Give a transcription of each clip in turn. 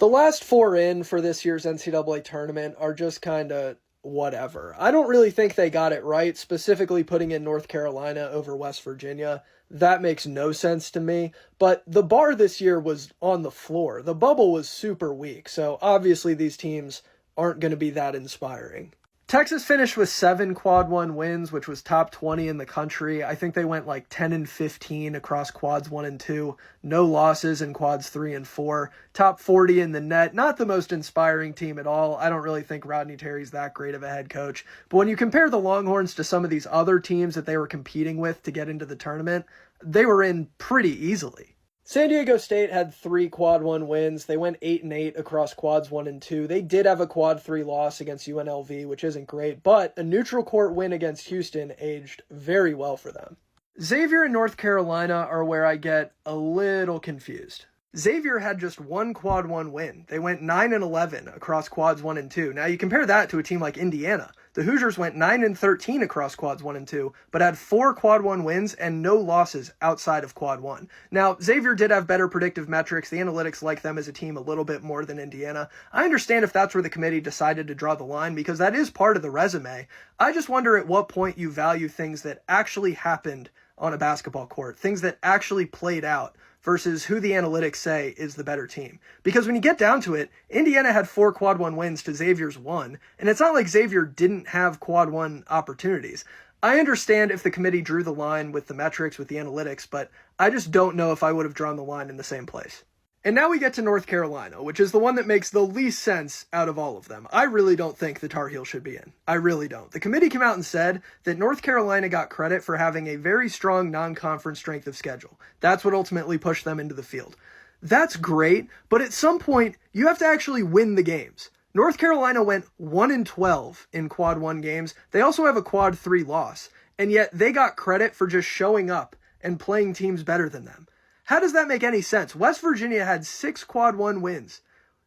The last four in for this year's NCAA tournament are just kind of whatever. I don't really think they got it right, specifically putting in North Carolina over West Virginia. That makes no sense to me. But the bar this year was on the floor. The bubble was super weak, so obviously these teams aren't going to be that inspiring. Texas finished with 7 quad 1 wins, which was top 20 in the country. I think they went like 10-15 across quads 1 and 2. No losses in quads 3 and 4. Top 40 in the net. Not the most inspiring team at all. I don't really think Rodney Terry's that great of a head coach. But when you compare the Longhorns to some of these other teams that they were competing with to get into the tournament, they were in pretty easily. San Diego State had 3 quad 1 wins. They went 8-8 across quads 1 and 2. They did have a quad 3 loss against UNLV, which isn't great, but a neutral court win against Houston aged very well for them. Xavier and North Carolina are where I get a little confused. Xavier had just 1 quad 1 win. They went 9-11 across quads 1 and 2. Now you compare that to a team like Indiana. The Hoosiers went 9-13 across quads 1 and 2, but had 4 quad 1 wins and no losses outside of quad 1. Now, Xavier did have better predictive metrics. The analytics like them as a team a little bit more than Indiana. I understand if that's where the committee decided to draw the line, because that is part of the resume. I just wonder at what point you value things that actually happened on a basketball court, things that actually played out, versus who the analytics say is the better team. Because when you get down to it, Indiana had 4 quad 1 wins to Xavier's 1, and it's not like Xavier didn't have quad 1 opportunities. I understand if the committee drew the line with the metrics, with the analytics, but I just don't know if I would have drawn the line in the same place. And now we get to North Carolina, which is the one that makes the least sense out of all of them. I really don't think the Tar Heels should be in. I really don't. The committee came out and said that North Carolina got credit for having a very strong non-conference strength of schedule. That's what ultimately pushed them into the field. That's great, but at some point, you have to actually win the games. North Carolina went 1-12 in quad 1 games. They also have a quad 3 loss, and yet they got credit for just showing up and playing teams better than them. How does that make any sense? West Virginia had 6 quad 1 wins.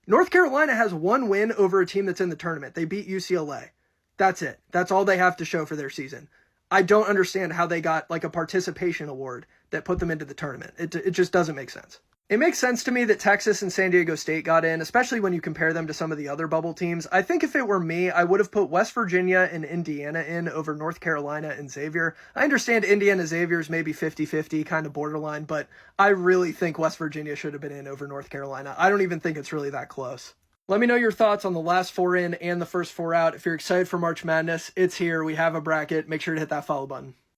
North Carolina has 1 win over a team that's in the tournament. They beat UCLA. That's it. That's all they have to show for their season. I don't understand how they got like a participation award that put them into the tournament. It just doesn't make sense. It makes sense to me that Texas and San Diego State got in, especially when you compare them to some of the other bubble teams. I think if it were me, I would have put West Virginia and Indiana in over North Carolina and Xavier. I understand Indiana Xavier's maybe 50-50, kind of borderline, but I really think West Virginia should have been in over North Carolina. I don't even think it's really that close. Let me know your thoughts on the last 4 in and the first 4 out. If you're excited for March Madness, it's here. We have a bracket. Make sure to hit that follow button.